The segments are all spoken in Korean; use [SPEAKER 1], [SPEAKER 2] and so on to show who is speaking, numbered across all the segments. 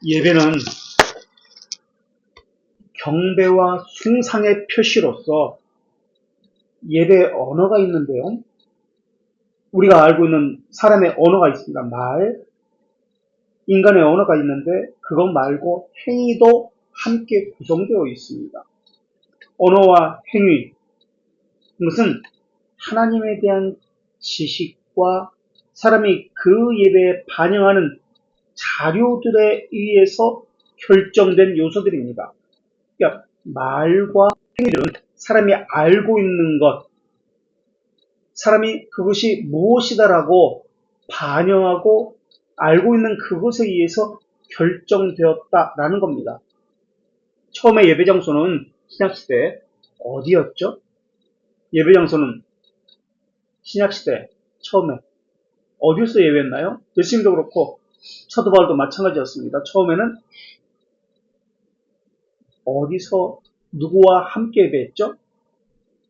[SPEAKER 1] 예배는 경배와 숭상의 표시로서 예배 언어가 있는데요. 우리가 알고 있는 사람의 언어가 있습니다. 말, 인간의 언어가 있는데 그것 말고 행위도 함께 구성되어 있습니다. 언어와 행위, 이것은 하나님에 대한 지식과 사람이 그 예배에 반영하는 자료들에 의해서 결정된 요소들입니다. 그러니까 말과 행위들은 사람이 알고 있는 것, 사람이 그것이 무엇이다라고 반영하고 알고 있는 그것에 의해서 결정되었다라는 겁니다. 처음에 예배 장소는 신약시대 어디였죠? 예배 장소는 신약시대 처음에 어디서 예배했나요? 예수님도 그렇고 사도 바울도 마찬가지였습니다. 처음에는 어디서 누구와 함께 예배했죠?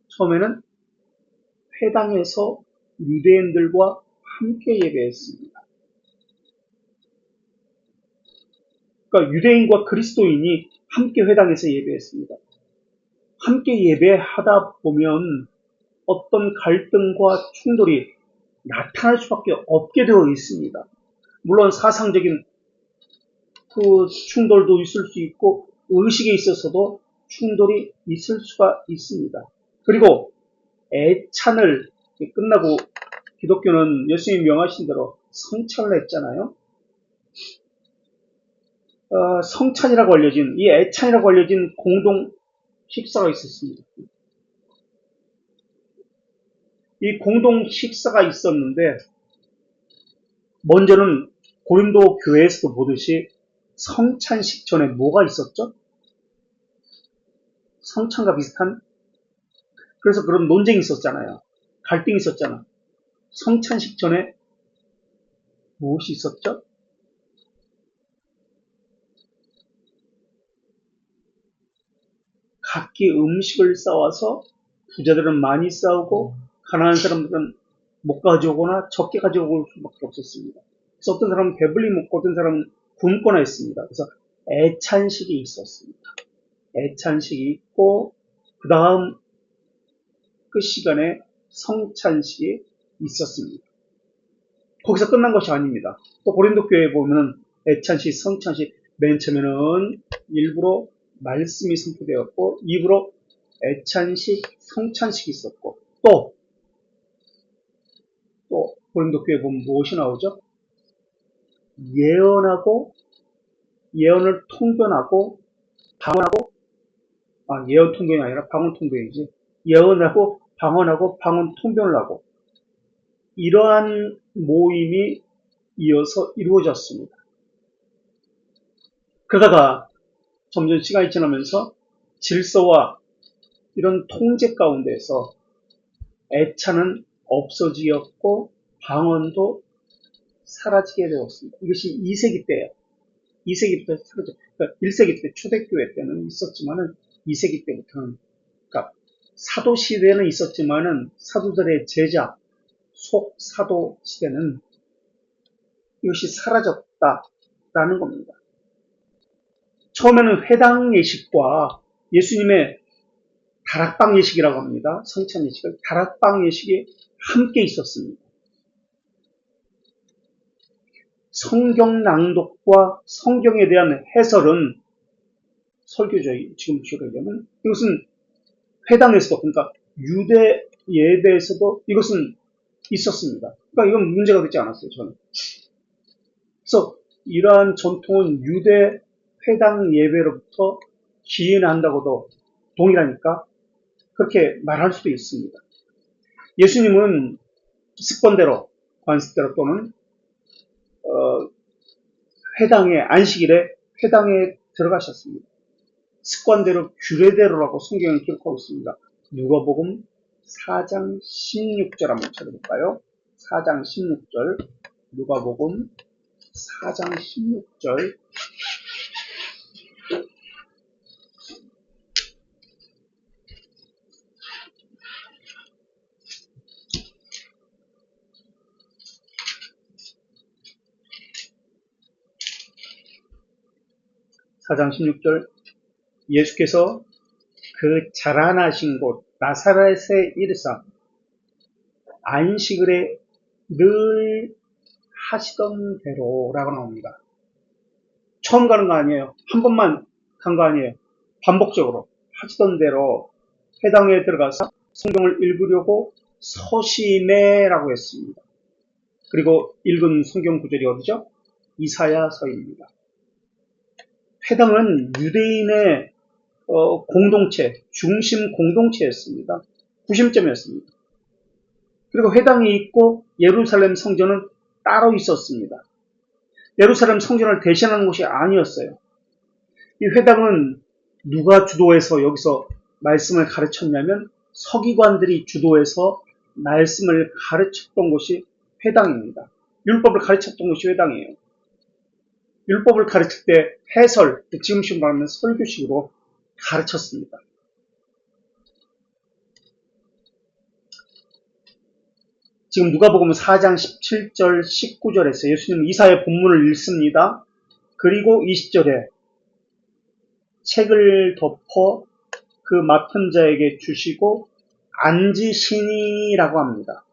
[SPEAKER 1] 처음에는 회당에서 유대인들과 함께 예배했습니다. 그러니까 유대인과 그리스도인이 함께 회당에서 예배했습니다. 함께 예배하다 보면 어떤 갈등과 충돌이 나타날 수밖에 없게 되어 있습니다. 물론 사상적인 그 충돌도 있을 수 있고 의식에 있어서도 충돌이 있을 수가 있습니다. 그리고 애찬을 끝나고 기독교는 예수님이 명하신 대로 성찬을 했잖아요. 성찬이라고 알려진, 이 애찬이라고 알려진 공동 식사가 있었습니다. 이 공동 식사가 있었는데 먼저는 고린도 교회에서도 보듯이 성찬식 전에 뭐가 있었죠? 성찬과 비슷한, 그래서 그런 논쟁이 있었잖아요. 갈등이 있었잖아. 성찬식 전에 무엇이 있었죠? 각기 음식을 싸와서 부자들은 많이 싸우고 가난한 사람들은 못 가져오거나 적게 가져올 수밖에 없었습니다. 그래서 어떤 사람은 배불리 먹고 어떤 사람은 굶거나 했습니다. 그래서 애찬식이 있었습니다. 애찬식이 있고 그 다음 그 시간에 성찬식이 있었습니다. 거기서 끝난 것이 아닙니다. 또 고린도 교회에 보면 애찬식, 성찬식, 맨 처음에는 일부러 말씀이 선포되었고 입으로 애찬식, 성찬식이 있었고 또 고린도 교회에 보면 무엇이 나오죠? 예언하고 예언을 통변하고 방언하고 예언 통변이 아니라 방언 통변이지. 예언하고 방언하고 방언 통변을 하고 이러한 모임이 이어서 이루어졌습니다. 그러다가 점점 시간이 지나면서 질서와 이런 통제 가운데서 애찬은 없어지었고 방언도 사라지게 되었습니다. 이것이 2세기 때예요. 2세기 때 사라져. 그러니까 1세기 때 초대교회 때는 있었지만은 2세기 때부터는 그러니까 사도 시대는 있었지만은 사도들의 제자 속사도 시대는 이것이 사라졌다라는 겁니다. 처음에는 회당 예식과 예수님의 다락방 예식이라고 합니다. 성찬 예식을 다락방 예식이 함께 있었습니다. 성경 낭독과 성경에 대한 해설은 설교죠. 지금 기억하려면 이것은 회당에서도 그러니까 유대 예배에서도 이것은 있었습니다. 그러니까 이건 문제가 되지 않았어요. 저는. 그래서 이러한 전통은 유대 회당 예배로부터 기인한다고도 동일하니까 그렇게 말할 수도 있습니다. 예수님은 습관대로 관습대로 또는 회당에 안식일에 회당에 들어가셨습니다. 습관대로 규례대로라고 성경은 기록하고 있습니다. 누가복음 4장 16절 한번 찾아볼까요? 4장 16절 누가복음 4장 16절 4장 16절 예수께서 그 자라나신 곳 나사렛에 이르사 안식일에 늘 하시던 대로라고 나옵니다. 처음 가는 거 아니에요. 한 번만 간 거 아니에요. 반복적으로 하시던 대로 회당에 들어가서 성경을 읽으려고 서심해라고 했습니다. 그리고 읽은 성경 구절이 어디죠? 이사야서입니다. 회당은 유대인의 공동체, 중심 공동체였습니다. 구심점이었습니다. 그리고 회당이 있고 예루살렘 성전은 따로 있었습니다. 예루살렘 성전을 대신하는 곳이 아니었어요. 이 회당은 누가 주도해서 여기서 말씀을 가르쳤냐면 서기관들이 주도해서 말씀을 가르쳤던 곳이 회당입니다. 율법을 가르쳤던 곳이 회당이에요. 율법을 가르칠 때 해설, 지금식 말하면 설교식으로 가르쳤습니다. 지금 누가복음 4장 17절 19절에서 예수님은 이사야 본문을 읽습니다. 그리고 20절에 책을 덮어 그 맡은 자에게 주시고 앉으시니라고 합니다.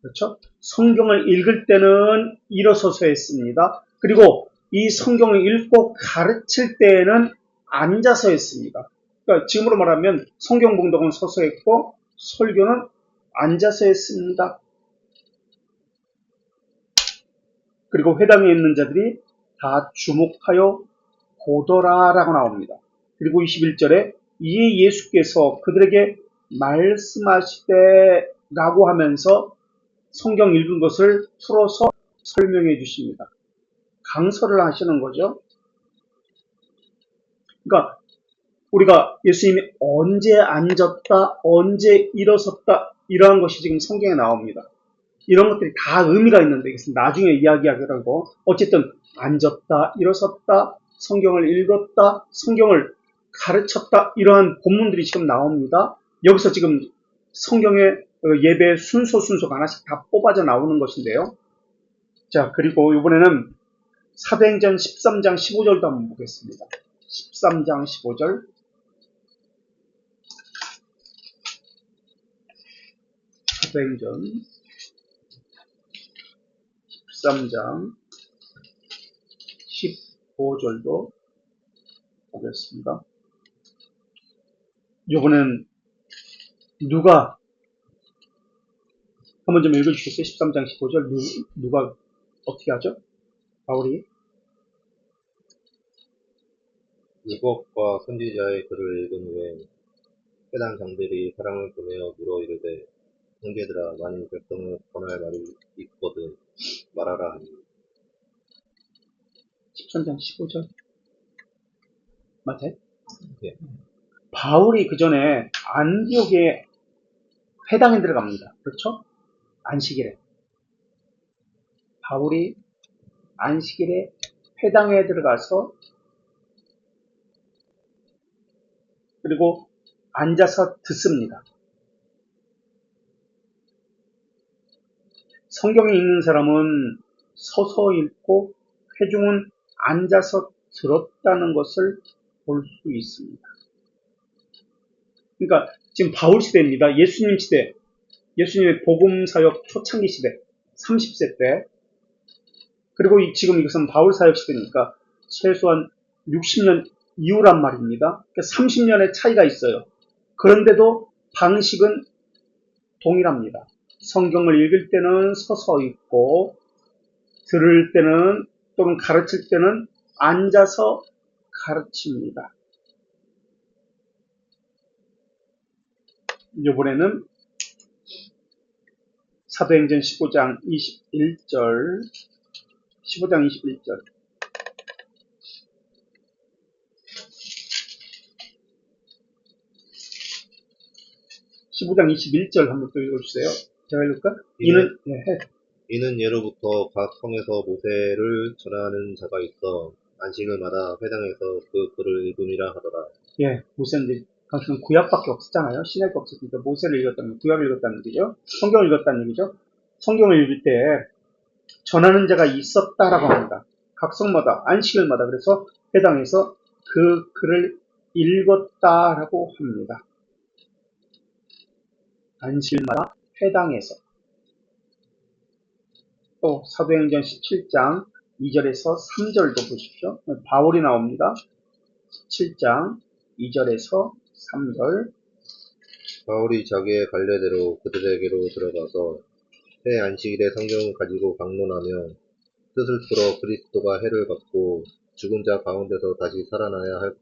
[SPEAKER 1] 그렇죠? 성경을 읽을 때는 일어서서 했습니다. 그리고 이 성경을 읽고 가르칠 때에는 앉아서 했습니다. 그러니까 지금으로 말하면 성경 봉독은 서서 했고 설교는 앉아서 했습니다. 그리고 회당에 있는 자들이 다 주목하여 보더라라고 나옵니다. 그리고 21절에 이에 예수께서 그들에게 말씀하시되라고 하면서 성경 읽은 것을 풀어서 설명해 주십니다. 강설을 하시는 거죠. 그러니까 우리가 예수님이 언제 앉았다, 언제 일어섰다 이러한 것이 지금 성경에 나옵니다. 이런 것들이 다 의미가 있는데 이것은 나중에 이야기하기라고 어쨌든 앉았다, 일어섰다, 성경을 읽었다, 성경을 가르쳤다 이러한 본문들이 지금 나옵니다. 여기서 지금 성경의 예배 순서가 하나씩 다 뽑아져 나오는 것인데요. 자, 그리고 이번에는 사도행전 13장 15절도 한번 보겠습니다. 13장 15절. 사도행전 13장 15절도 보겠습니다. 이번엔 누가 한번 좀 읽어주시겠어요? 13장 15절 누가 어떻게 하죠? 바울이
[SPEAKER 2] 율법과 선지자의 글을 읽은 후에 회당 장들이 사람을 보내어 물어 이르되 형제들아 만일 백성을 권할 말이 있거든 말하라 하니
[SPEAKER 1] 13장 15절 맞아요?
[SPEAKER 2] 예.
[SPEAKER 1] 바울이 그 전에 안디옥에 회당에 들어갑니다. 그렇죠? 안식일에 바울이 안식일에 회당에 들어가서 그리고 앉아서 듣습니다. 성경에 읽는 사람은 서서 읽고 회중은 앉아서 들었다는 것을 볼 수 있습니다. 그러니까 지금 바울 시대입니다. 예수님 시대, 예수님의 복음 사역 초창기 시대, 30세 때, 그리고 지금 이것은 바울 사역 시대니까 최소한 60년 이후란 말입니다. 그러니까 30년의 차이가 있어요. 그런데도 방식은 동일합니다. 성경을 읽을 때는 서서 읽고 들을 때는 또는 가르칠 때는 앉아서 가르칩니다. 이번에는 사도행전 15장 21절 15장 21절 15장 21절 한번 또 읽어주세요. 제가 읽을까?
[SPEAKER 2] 이는 예로부터 각 성에서 모세를 전하는 자가 있어 안식일마다 회당에서 그 글을 읽음이라 하더라.
[SPEAKER 1] 예, 모세는 당시는 구약밖에 없었잖아요. 신약이 없었으니까 모세를 읽었다는 구약을 읽었다는 얘기죠. 성경을 읽었다는 얘기죠. 성경을 읽을 때 전하는 자가 있었다라고 합니다. 각 성마다 안식일마다 그래서 회당에서 그 글을 읽었다라고 합니다. 안식일마다 회당에서. 또 사도행전 17장 2절에서 3절도 보십시오. 바울이 나옵니다. 17장 2절에서 3절.
[SPEAKER 2] 바울이 자기의 관례대로 그들에게로 들어가서 새 안식일에 성경을 가지고 강론하며 뜻을 풀어 그리스도가 해를 받고 죽은 자 가운데서 다시 살아나야 할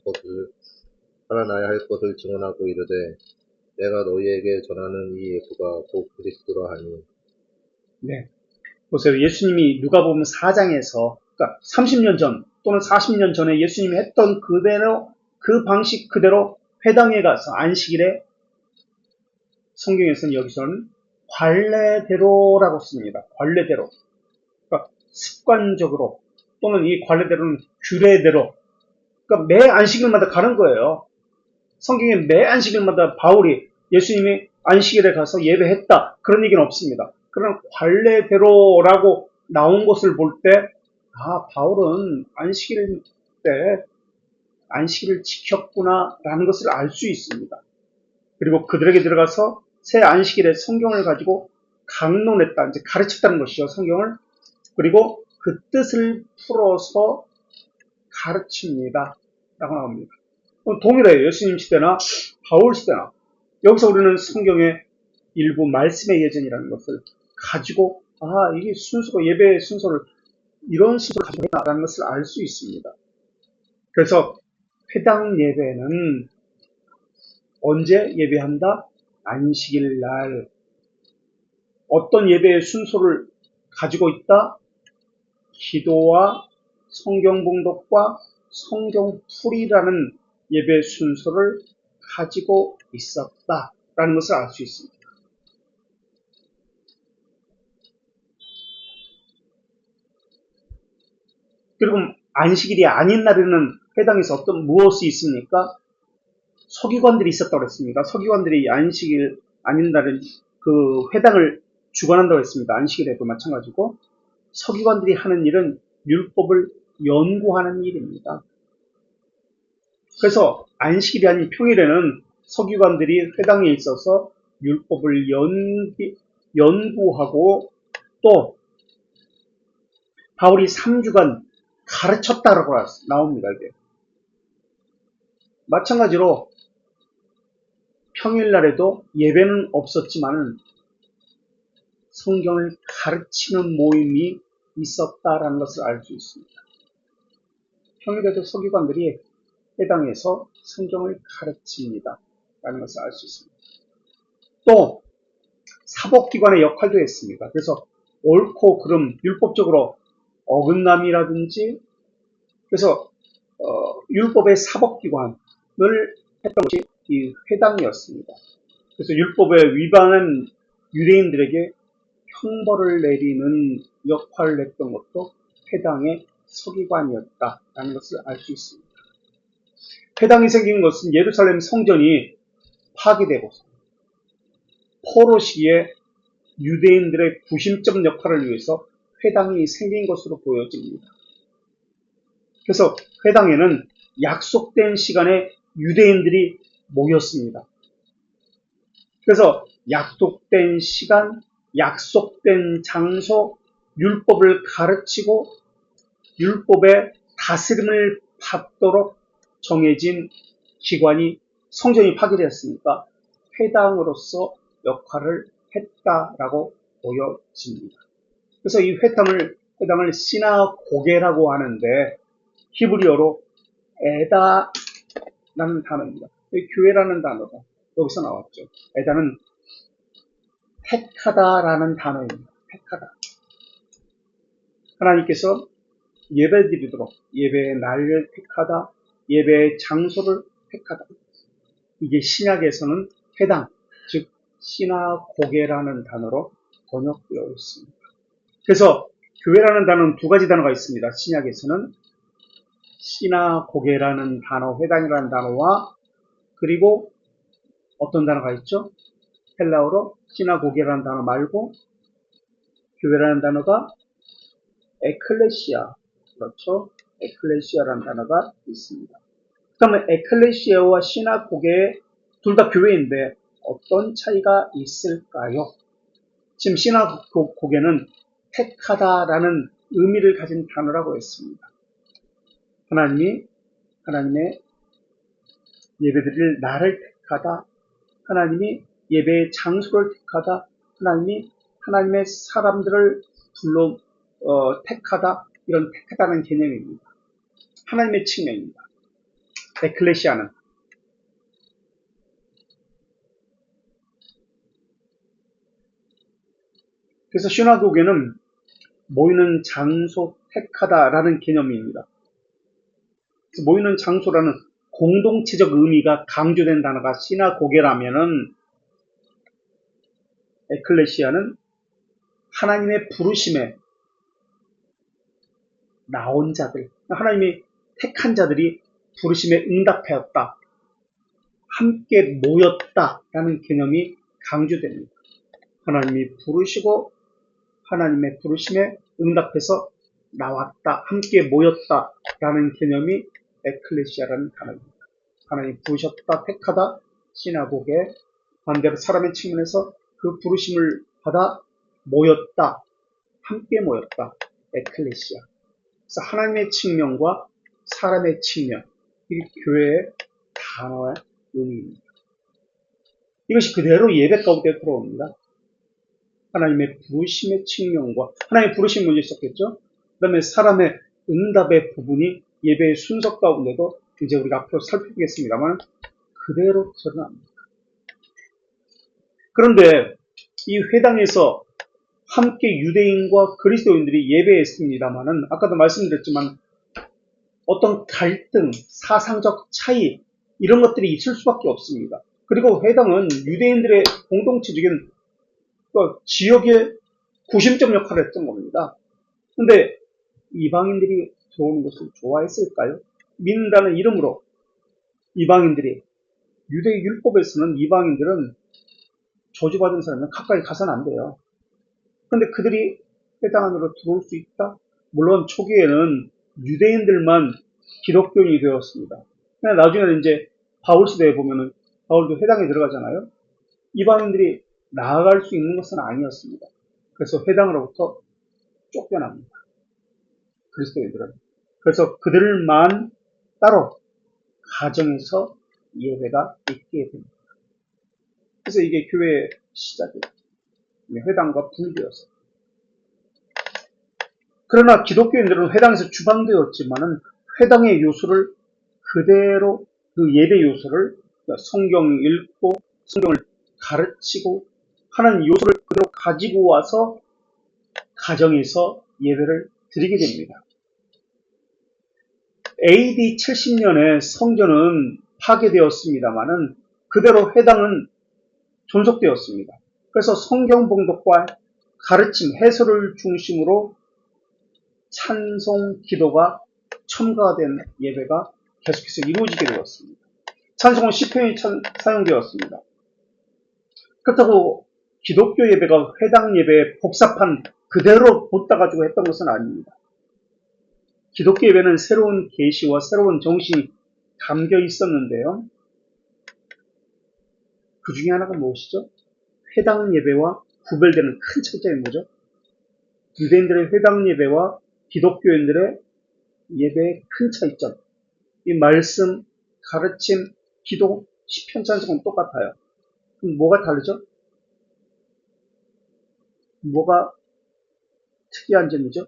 [SPEAKER 2] 것을 증언하고 이르되 내가 너희에게 전하는 이 예수가 곧 그리스도라 하니.
[SPEAKER 1] 네. 보세요. 예수님이 누가복음 4장에서 그러니까 30년 전 또는 40년 전에 예수님이 했던 그대로 그 방식 그대로 회당에 가서 안식일에 성경에서는 여기서는 관례대로라고 씁니다. 관례대로. 그러니까 습관적으로 또는 이 관례대로는 규례대로. 그러니까 매 안식일마다 가는 거예요. 성경에 매 안식일마다 바울이 예수님이 안식일에 가서 예배했다. 그런 얘기는 없습니다. 그런 관례대로라고 나온 것을 볼 때, 바울은 안식일 때 안식일을 지켰구나라는 것을 알 수 있습니다. 그리고 그들에게 들어가서 새 안식일에 성경을 가지고 강론했다. 이제 가르쳤다는 것이죠. 성경을. 그리고 그 뜻을 풀어서 가르칩니다. 라고 나옵니다. 동일해요. 예수님 시대나 바울 시대나. 여기서 우리는 성경의 일부 말씀의 예전이라는 것을 가지고 이게 순서가 예배의 순서를 이런 순서로 가지고 있다는 것을 알 수 있습니다. 그래서 회당 예배는 언제 예배한다? 안식일 날. 어떤 예배의 순서를 가지고 있다? 기도와 성경 봉독과 성경 풀이라는 예배 순서를 가지고 있었다라는 것을 알 수 있습니다. 그리고 안식일이 아닌 날에는 회당에서 어떤 무엇이 있습니까? 서기관들이 있었다고 했습니다. 서기관들이 안식일 아닌 날은 그 회당을 주관한다고 했습니다. 안식일에도 마찬가지고 서기관들이 하는 일은 율법을 연구하는 일입니다. 그래서 안식일이 아닌 평일에는 서기관들이 회당에 있어서 율법을 연구하고 또 바울이 3주간 가르쳤다라고 나옵니다. 이게. 마찬가지로 평일날에도 예배는 없었지만 성경을 가르치는 모임이 있었다라는 것을 알 수 있습니다. 평일에도 서기관들이 회당에서 성경을 가르칩니다. 라는 것을 알 수 있습니다. 또 사법기관의 역할도 했습니다. 그래서 옳고 그름, 율법적으로 어긋남이라든지 그래서 율법의 사법기관을 했던 것이 이 회당이었습니다. 그래서 율법에 위반한 유대인들에게 형벌을 내리는 역할을 했던 것도 회당의 서기관이었다라는 것을 알 수 있습니다. 회당이 생긴 것은 예루살렘 성전이 파괴되고 포로 시기에 유대인들의 구심점 역할을 위해서 회당이 생긴 것으로 보여집니다. 그래서 회당에는 약속된 시간에 유대인들이 모였습니다. 그래서 약속된 시간, 약속된 장소, 율법을 가르치고 율법의 다스림을 받도록 정해진 기관이 성전이 파괴되었으니까 회당으로서 역할을 했다라고 보여집니다. 그래서 이 회당을 시나고게라고 하는데 히브리어로 에다라는 단어입니다. 교회라는 단어가 여기서 나왔죠. 에다는 택하다라는 단어입니다. 택하다. 하나님께서 예배드리도록 예배의 날을 택하다, 예배의 장소를 택하다. 이게 신약에서는 회당, 즉 시나고게라는 단어로 번역되어 있습니다. 그래서 교회라는 단어는 두 가지 단어가 있습니다. 신약에서는 시나고게라는 단어, 회당이라는 단어와 그리고 어떤 단어가 있죠? 헬라어로 시나고게라는 단어 말고 교회라는 단어가 에클레시아, 그렇죠. 에클레시아라는 단어가 있습니다. 그러면 에클레시아와 시나고게 둘 다 교회인데 어떤 차이가 있을까요? 지금 시나고게는 택하다라는 의미를 가진 단어라고 했습니다. 하나님의 예배드릴 날을 택하다, 하나님이 예배의 장소를 택하다, 하나님의 사람들을 택하다, 이런 택하다는 개념입니다. 하나님의 측면입니다. 에클레시아는. 그래서 시나고게는 모이는 장소 택하다라는 개념입니다. 그래서 모이는 장소라는 공동체적 의미가 강조된 단어가 시나고게라면은 에클레시아는 하나님의 부르심에 나온 자들, 하나님이 택한 자들이 부르심에 응답하였다, 함께 모였다라는 개념이 강조됩니다. 하나님이 부르시고 하나님의 부르심에 응답해서 나왔다, 함께 모였다라는 개념이 에클레시아라는 단어입니다. 하나님 부르셨다, 택하다, 시나고게, 반대로 사람의 측면에서 그 부르심을 받아 모였다, 함께 모였다, 에클레시아. 그래서 하나님의 측면과 사람의 측면, 이 교회의 단어의 의미입니다. 이것이 그대로 예배 가운데 들어옵니다. 하나님의 부르심의 측면과, 하나님의 부르심 먼저 있었겠죠? 그 다음에 사람의 응답의 부분이 예배의 순서 가운데도 이제 우리가 앞으로 살펴보겠습니다만 그대로 드러납니다. 그런데 이 회당에서 함께 유대인과 그리스도인들이 예배했습니다만은 아까도 말씀드렸지만 어떤 갈등, 사상적 차이 이런 것들이 있을 수밖에 없습니다. 그리고 회당은 유대인들의 공동체적인 지역의 구심점 역할을 했던 겁니다. 근데 이방인들이 들어오는 것을 좋아했을까요? 믿는다는 이름으로 이방인들이, 유대 율법에서는 이방인들은 저주받은 사람은 가까이 가서는 안 돼요. 근데 그들이 회당 안으로 들어올 수 있다? 물론 초기에는 유대인들만 기독교인이 되었습니다. 근데 나중에는 이제 바울 시대에 보면은 바울도 회당에 들어가잖아요. 이방인들이 나아갈 수 있는 것은 아니었습니다. 그래서 회당으로부터 쫓겨납니다. 그리스도인들은. 그래서 그들만 따로 가정에서 예배가 있게 됩니다. 그래서 이게 교회의 시작입니다. 회당과 분리되어서. 그러나 기독교인들은 회당에서 주방되었지만은 회당의 요소를 그대로, 그 예배 요소를 성경 읽고 성경을 가르치고 하는 요소를 그대로 가지고 와서 가정에서 예배를 드리게 됩니다. AD 70년에 성전은 파괴되었습니다만은 그대로 회당은 존속되었습니다. 그래서 성경 봉독과 가르침, 해설을 중심으로 찬송, 기도가 첨가된 예배가 계속해서 이루어지게 되었습니다. 찬송은 시편이 사용되었습니다. 그렇다고 기독교 예배가 회당 예배에 복사판 그대로 붓다가지고 했던 것은 아닙니다. 기독교 예배는 새로운 계시와 새로운 정신이 담겨 있었는데요. 그 중에 하나가 무엇이죠? 회당 예배와 구별되는 큰 차이점이 뭐죠? 유대인들의 회당 예배와 기독교인들의 예배의 큰 차이점. 이 말씀, 가르침, 기도, 시편 찬송은 똑같아요. 그럼 뭐가 다르죠? 뭐가 특이한 점이죠?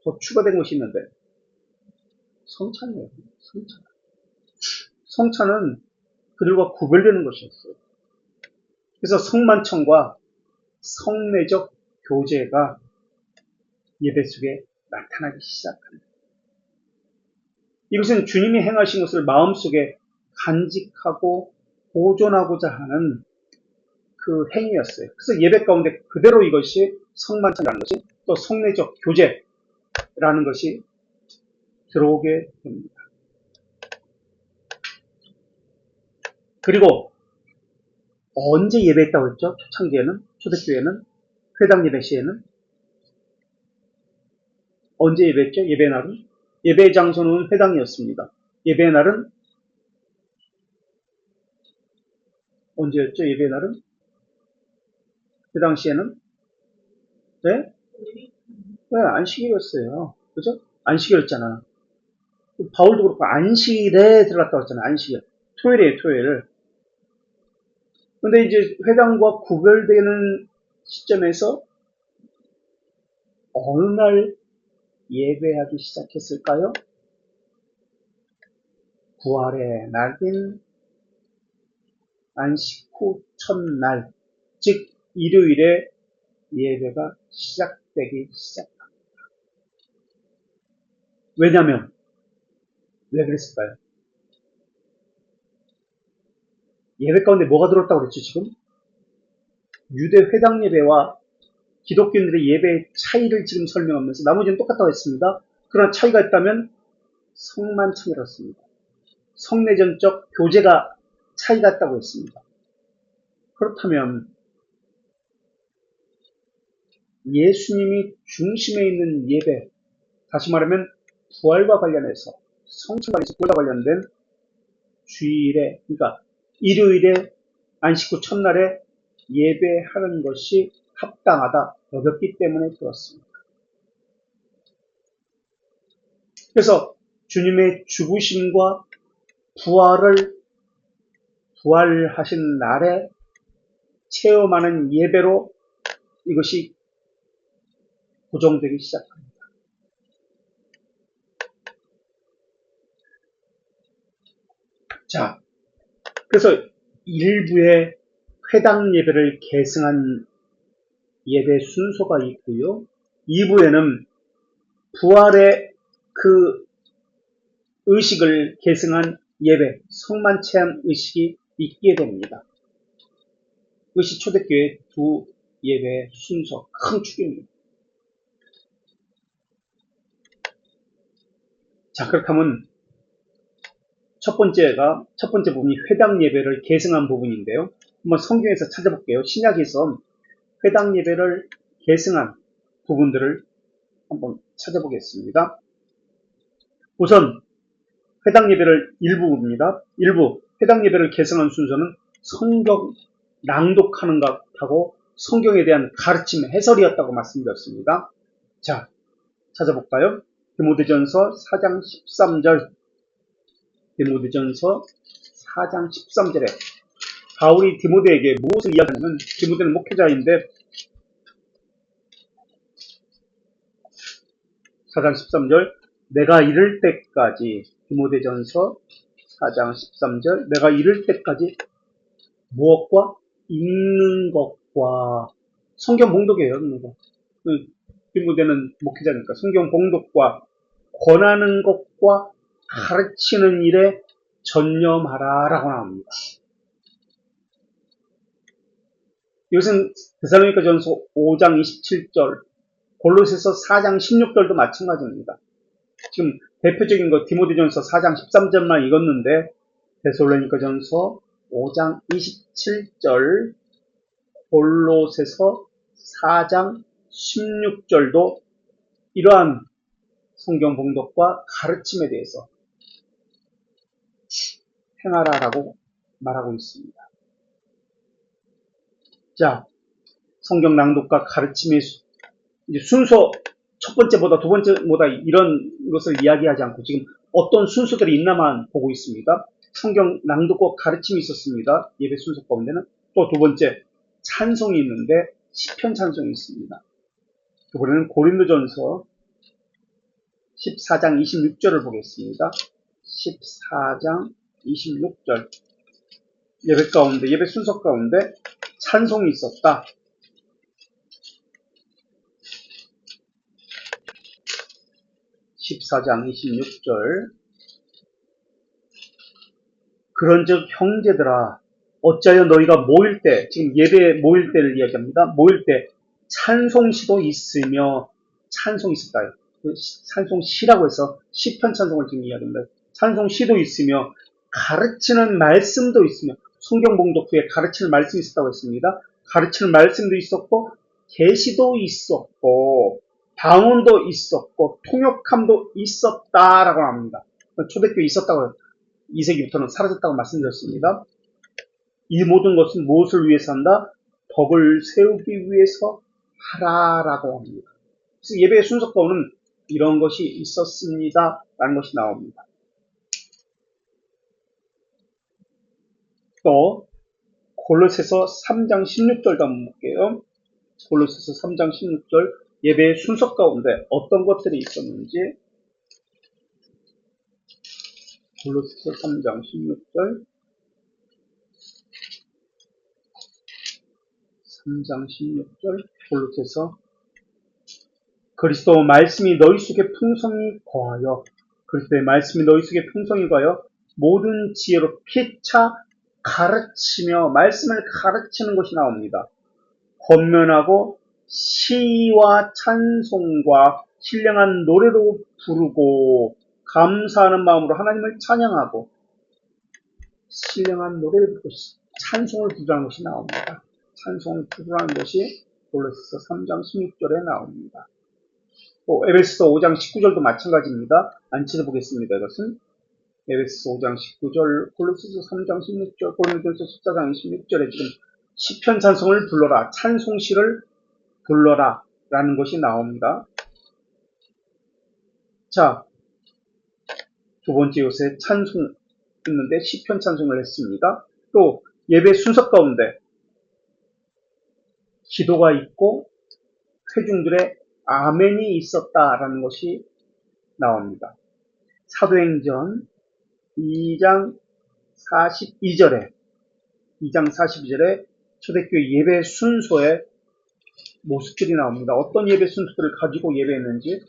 [SPEAKER 1] 더 추가된 것이 있는데 성찬이에요. 성찬은 그들과 구별되는 것이었어요. 그래서 성만청과 성내적 교제가 예배 속에 나타나기 시작합니다. 이것은 주님이 행하신 것을 마음속에 간직하고 보존하고자 하는 그 행위였어요. 그래서 예배 가운데 그대로 이것이 성만찬이라는 것이, 또 성내적 교제라는 것이 들어오게 됩니다. 그리고 언제 예배했다고 했죠? 초창기에는, 초대교회는, 회당 예배 시에는 언제 예배했죠? 예배 날은? 예배 장소는 회당이었습니다. 예배 날은 언제였죠? 예배 날은? 그 당시에는? 네? 네, 안식일이었어요. 그죠? 안식일이었잖아. 바울도 그렇고 안식일에 들어갔다 왔잖아. 안식일. 토요일이에요, 토요일. 근데 이제 회당과 구별되는 시점에서 어느 날 예배하기 시작했을까요? 부활의 날인 안식 후 첫날, 즉 일요일에 예배가 시작되기 시작합니다. 왜냐면 왜 그랬을까요? 예배 가운데 뭐가 들었다고 그랬죠, 지금? 유대 회당 예배와 기독교인들의 예배의 차이를 지금 설명하면서 나머지는 똑같다고 했습니다. 그러나 차이가 있다면 성만 차이였습니다. 성내전적 교제가 차이가 있다고 했습니다. 그렇다면 예수님이 중심에 있는 예배, 다시 말하면 부활과 관련해서 성취관에서 부활과 관련된 주일에, 그러니까 일요일에 안식 후 첫날에 예배하는 것이 합당하다 여겼기 때문에 그렇습니다. 그래서 주님의 죽으심과 부활하신 날에 체험하는 예배로 이것이 고정되기 시작합니다. 자, 그래서 일부의 회당 예배를 계승한 예배 순서가 있고요. 2부에는 부활의 그 의식을 계승한 예배, 성만 체험 의식이 있게 됩니다. 이것이 초대교회 두 예배 순서, 큰 축입니다. 자, 그렇다면 첫 번째 부분이 회당 예배를 계승한 부분인데요. 한번 성경에서 찾아볼게요. 신약에서 회당 예배를 계승한 부분들을 한번 찾아보겠습니다. 우선 회당 예배를 일부입니다. 일부 회당 예배를 계승한 순서는 성경 낭독하는 것하고 성경에 대한 가르침, 해설이었다고 말씀드렸습니다. 자, 찾아볼까요? 디모데전서 4장 13절, 디모데전서 4장 13절에 바울이 디모데에게 무엇을 이야기하냐면, 디모데는 목회자인데 4장 13절, 내가 이를 때까지, 디모데전서 4장 13절, 내가 이를 때까지 무엇과? 읽는 것과, 성경 봉독이에요. 디모데는 목회자니까 성경 봉독과 권하는 것과 가르치는 일에 전념하라 라고 나옵니다. 이것은 데살로니가전서 5장 27절, 골로새서 4장 16절도 마찬가지입니다. 지금 대표적인 거 디모데전서 4장 13절만 읽었는데 데살로니가전서 5장 27절, 골로새서 4장 16절도 이러한 성경 봉독과 가르침에 대해서 행하라라고 말하고 있습니다. 자, 성경 낭독과 가르침의 순서, 첫 번째보다 두 번째보다 이런 것을 이야기하지 않고 지금 어떤 순서들이 있나만 보고 있습니다. 성경 낭독과 가르침이 있었습니다. 예배 순서 가운데는. 또 두 번째, 찬송이 있는데 시편 찬송이 있습니다. 이번에는 고린도전서 14장 26절을 보겠습니다. 14장 26절. 예배 가운데, 예배 순서 가운데 찬송이 있었다. 14장 26절. 그런즉 형제들아, 어찌하여 너희가 모일 때, 지금 예배 모일 때를 이야기합니다. 모일 때 찬송시도 있으며, 찬송이 있을까요? 찬송시라고 해서 시편 찬송을 지금 이야기합니다. 찬송시도 있으며 가르치는 말씀도 있으며, 성경 봉독 후에 가르치는 말씀이 있었다고 했습니다. 가르치는 말씀도 있었고 계시도 있었고, 방언도 있었고 통역함도 있었다라고 합니다. 초대교회 있었다고 2세기부터는 사라졌다고 말씀드렸습니다. 이 모든 것은 무엇을 위해서 한다? 덕을 세우기 위해서 하라라고 합니다. 그래서 예배의 순서 가운데는 이런 것이 있었습니다. 라는 것이 나옵니다. 또 골로새서 3장 16절도 한번 볼게요. 골로새서 3장 16절 예배의 순서 가운데 어떤 것들이 있었는지 골로새서 3장 16절 3장 16절 골로새서 그리스도 말씀이 너희 속에 풍성히 거하여 그리스도의 말씀이 너희 속에 풍성히 거하여 모든 지혜로 피차 가르치며 말씀을 가르치는 것이 나옵니다. 권면하고 시와 찬송과 신령한 노래로 부르고 감사하는 마음으로 하나님을 찬양하고 신령한 노래를 부르고 찬송을 부르라는 것이 나옵니다. 찬송을 부르라는 것이 골로새서 3장 16절에 나옵니다. 또 에베소서 5장 19절도 마찬가지입니다. 안 찾아보겠습니다. 이것은 에베소서 5장 19절, 골로새서 3장 16절, 고린도전서 14장 26절에 지금 시편 찬송을 불러라, 찬송시를 불러라 라는 것이 나옵니다. 자, 두 번째 요새 찬송 있는데 시편 찬송을 했습니다. 또 예배 순서 가운데 기도가 있고 회중들의 아멘이 있었다라는 것이 나옵니다. 사도행전 2장 42절에 초대교회 예배 순서의 모습들이 나옵니다. 어떤 예배 순서들을 가지고 예배했는지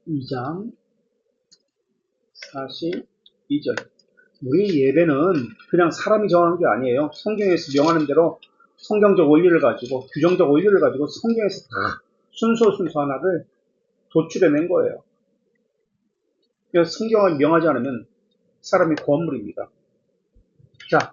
[SPEAKER 1] 2장 42절 우리 예배는 그냥 사람이 정한 게 아니에요. 성경에서 명하는 대로 성경적 원리를 가지고 규정적 원리를 가지고 성경에서 다 순서 하나를 도출해낸 거예요. 그래서 성경을 명하지 않으면 사람이 고함물입니다. 자,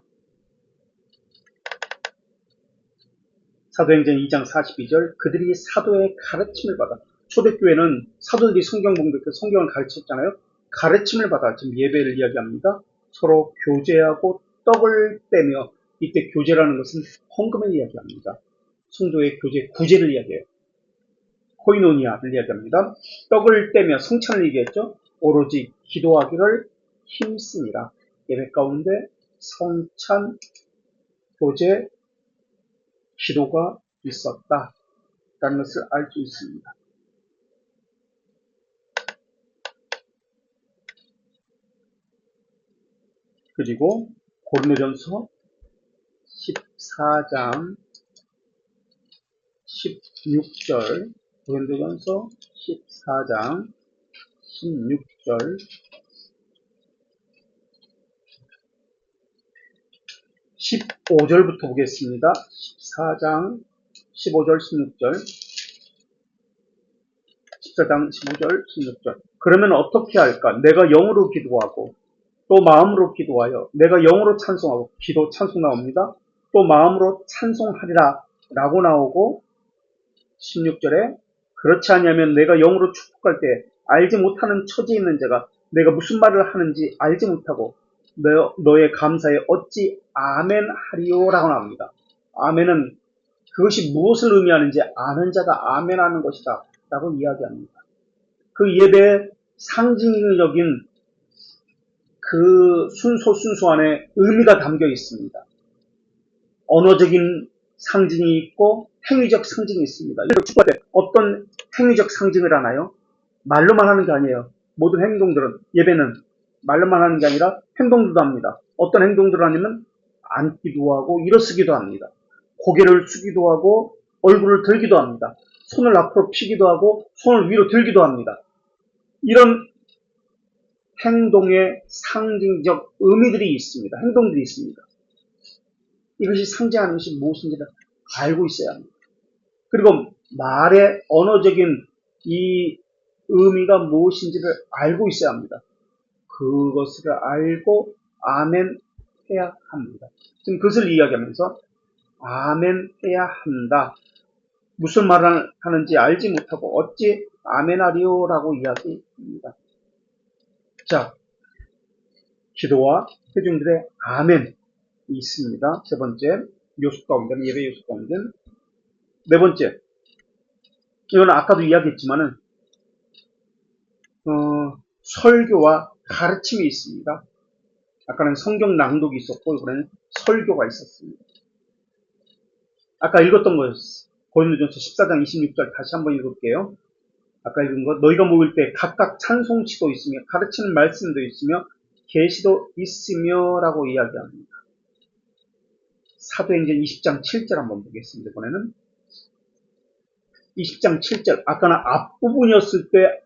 [SPEAKER 1] 사도행전 2장 42절 그들이 사도의 가르침을 받아 초대교회는 사도들이 성경 공부했고 성경을 가르쳤잖아요. 가르침을 받아 지금 예배를 이야기합니다. 서로 교제하고 떡을 떼며 이때 교제라는 것은 헌금을 이야기합니다. 성도의 교제, 구제를 이야기해요. 코이노니아를 이야기합니다. 떡을 떼며 성찬을 얘기했죠. 오로지 기도하기를 힘씁니다. 예배 가운데 성찬, 교제, 기도가 있었다라는 것을 알 수 있습니다. 그리고 고린도전서 14장 16절 고린도전서 14장 16절 15절부터 보겠습니다. 14장 15절 16절 14장 15절 16절 그러면 어떻게 할까? 내가 영으로 기도하고 또 마음으로 기도하여 내가 영으로 찬송하고 기도 찬송 나옵니다. 또 마음으로 찬송하리라 라고 나오고 16절에 그렇지 않으면 내가 영으로 축복할 때 알지 못하는 처지에 있는 자가 내가 무슨 말을 하는지 알지 못하고 너의 감사에 어찌 아멘 하리요 라고 나옵니다. 아멘은 그것이 무엇을 의미하는지 아는 자가 아멘 하는 것이다 라고 이야기합니다. 그 예배의 상징적인 그 순서 안에 의미가 담겨 있습니다. 언어적인 상징이 있고 행위적 상징이 있습니다. 축구할 때 어떤 행위적 상징을 하나요? 말로만 하는 게 아니에요. 모든 행동들은 예배는 말로만 하는 게 아니라 행동들도 합니다. 어떤 행동들을 하냐면 앉기도 하고 일어서기도 합니다. 고개를 숙이기도 하고 얼굴을 들기도 합니다. 손을 앞으로 피기도 하고 손을 위로 들기도 합니다. 이런 행동의 상징적 의미들이 있습니다. 행동들이 있습니다. 이것이 상징하는 것이 무엇인지를 알고 있어야 합니다. 그리고 말의 언어적인 이 의미가 무엇인지를 알고 있어야 합니다. 그것을 알고 아멘 해야 합니다. 지금 그것을 이야기하면서 아멘 해야 한다. 무슨 말을 하는지 알지 못하고 어찌 아멘하리오라고 이야기합니다. 자, 기도와 회중들의 아멘이 있습니다. 세 번째 요소 가운데는, 예배 요소 가운데는. 네 번째, 이거는 아까도 이야기했지만은 설교와 가르침이 있습니다. 아까는 성경 낭독이 있었고 이번에는 설교가 있었습니다. 아까 읽었던 거였어요. 고린도전서 14장 26절 다시 한번 읽을게요. 아까 읽은 거, 너희가 모일 때 각각 찬송시도 있으며 가르치는 말씀도 있으며 계시도 있으며 라고 이야기합니다. 사도행전 20장 7절 한번 보겠습니다. 이번에는 20장 7절, 아까는 앞부분이었을 때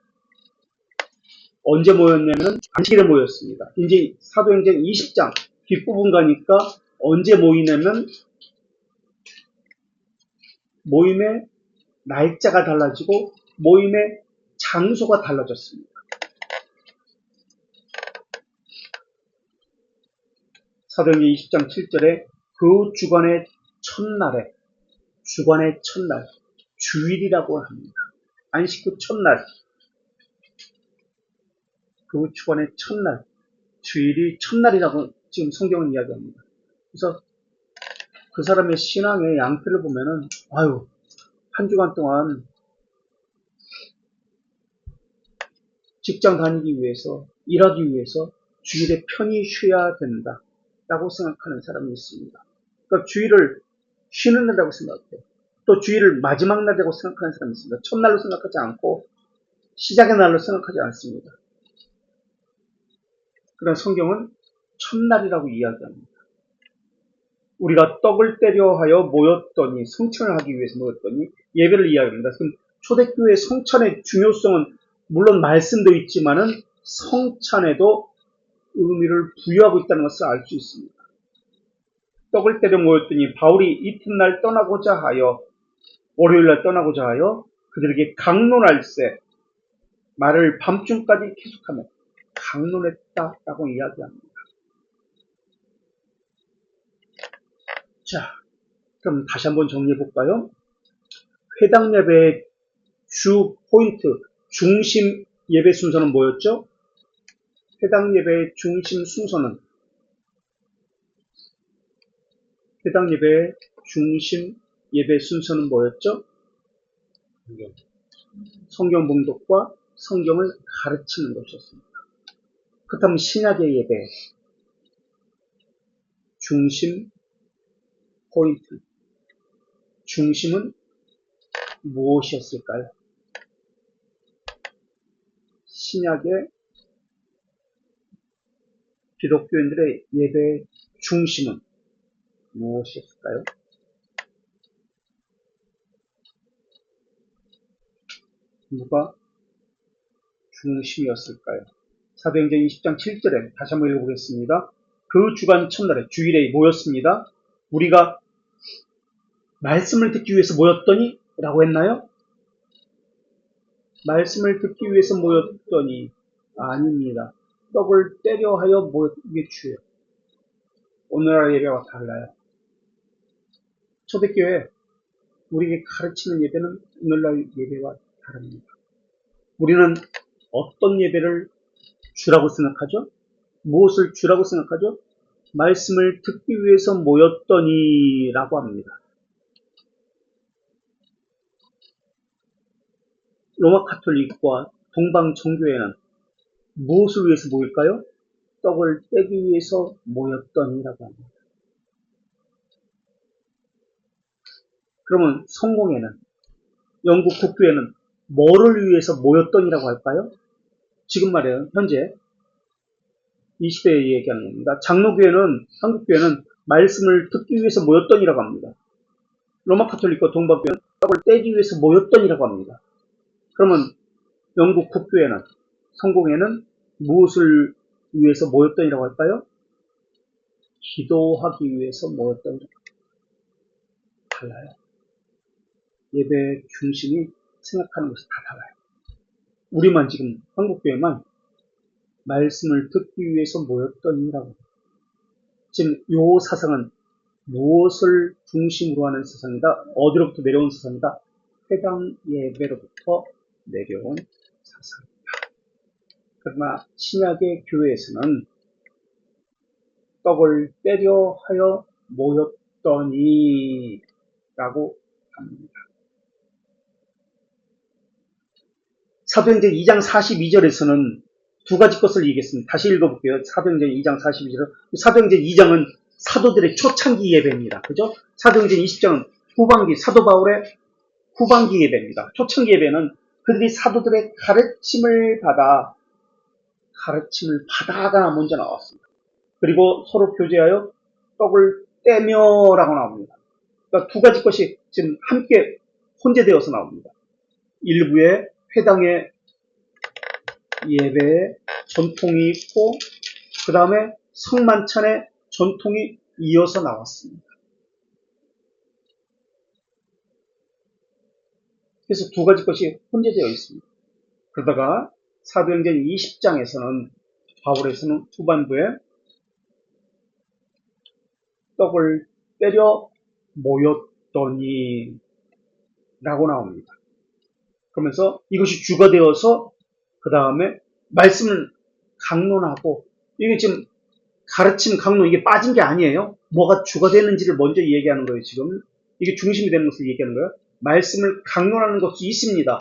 [SPEAKER 1] 언제 모였냐면 안식일에 모였습니다. 이제 사도행전 20장 뒷부분 가니까 언제 모이냐면 모임의 날짜가 달라지고 모임의 장소가 달라졌습니다. 사도행전 20장 7절에 그 주간의 첫날에, 주간의 첫날, 주일이라고 합니다. 안식 후 첫날, 그 주간의 첫날, 주일이 첫날이라고 지금 성경은 이야기합니다. 그래서 그 사람의 신앙의 양태를 보면은, 아유, 한 주간 동안 직장 다니기 위해서, 일하기 위해서 주일에 편히 쉬어야 된다 라고 생각하는 사람이 있습니다. 그러니까 주일을 쉬는 날이라고 생각해요. 또 주일을 마지막 날이라고 생각하는 사람이 있습니다. 첫날로 생각하지 않고 시작의 날로 생각하지 않습니다. 그런 성경은 첫날이라고 이야기합니다. 우리가 떡을 떼려 하여 모였더니, 성찬을 하기 위해서 모였더니 예배를 이야기합니다. 그럼 초대교회 성찬의 중요성은 물론 말씀도 있지만은 성찬에도 의미를 부여하고 있다는 것을 알 수 있습니다. 떡을 떼려 모였더니 바울이 이튿날 떠나고자 하여, 월요일날 떠나고자 하여 그들에게 강론할세, 말을 밤중까지 계속하며 강론했다라고 이야기합니다. 자, 그럼 다시 한번 정리해 볼까요? 회당 예배의 주 포인트, 중심 예배 순서는 뭐였죠? 회당 예배의 중심 순서는, 회당 예배의 중심 예배 순서는 뭐였죠? 성경 봉독과 성경을 가르치는 것이었습니다. 그렇다면 신약의 예배 중심 포인트, 중심은 무엇이었을까요? 신약의 기독교인들의 예배의 중심은 무엇이었을까요? 누가 중심이었을까요? 사도행전 20장 7절에 다시 한번 읽어보겠습니다. 그 주간 첫날에 주일에 모였습니다. 우리가 말씀을 듣기 위해서 모였더니 라고 했나요? 말씀을 듣기 위해서 모였더니 아닙니다. 떡을 떼려 하여 모였게 주요. 오늘날 예배와 달라요. 초대교회 우리에게 가르치는 예배는 오늘날 예배와 다릅니다. 우리는 어떤 예배를 주라고 생각하죠? 무엇을 주라고 생각하죠? 말씀을 듣기 위해서 모였더니 라고 합니다. 로마 카톨릭과 동방 정교회는 무엇을 위해서 모일까요? 떡을 떼기 위해서 모였더니라고 합니다. 그러면 성공회는, 영국 국교회는 뭐를 위해서 모였더니라고 할까요? 지금 말이에요. 현재 이 시대에 얘기하는 겁니다. 장로교회는, 한국교회는 말씀을 듣기 위해서 모였더니라고 합니다. 로마 카톨릭과 동방교회는 떡을 떼기 위해서 모였더니라고 합니다. 그러면 영국 국교회는, 성공회는 무엇을 위해서 모였더니라고 할까요? 기도하기 위해서 모였더니라고. 달라요. 예배 중심이 생각하는 것이 다 달라요. 우리만 지금 한국교회만 말씀을 듣기 위해서 모였더니라고. 지금 요 사상은 무엇을 중심으로 하는 사상이다? 어디로부터 내려온 사상이다? 회당 예배로부터 내려온 사상이다. 그러나 신약의 교회에서는 떡을 떼려 하여 모였더니 라고 합니다. 사도행전 2장 42절에서는 두 가지 것을 얘기했습니다. 다시 읽어볼게요. 사도행전 2장 42절. 사도행전 2장은 사도들의 초창기 예배입니다. 그죠? 사도행전 20장은 후반기, 사도 바울의 후반기 예배입니다. 초창기 예배는 그들이 사도들의 가르침을 받아가 먼저 나왔습니다. 그리고 서로 교제하여 떡을 떼며라고 나옵니다. 그러니까 두 가지 것이 지금 함께 혼재되어서 나옵니다. 일부의 회당의 예배에 전통이 있고 그 다음에 성만찬의 전통이 이어서 나왔습니다. 그래서 두 가지 것이 혼재되어 있습니다. 그러다가 사도행전 20장에서는 바울에서는 후반부에 떡을 때려 모였더니 라고 나옵니다. 그러면서 이것이 주가 되어서 그 다음에 말씀을 강론하고 이게 지금 가르침 강론 이게 빠진 게 아니에요. 뭐가 주가 되는지를 먼저 얘기하는 거예요. 지금 이게 중심이 되는 것을 얘기하는 거예요. 말씀을 강론하는 것이 있습니다.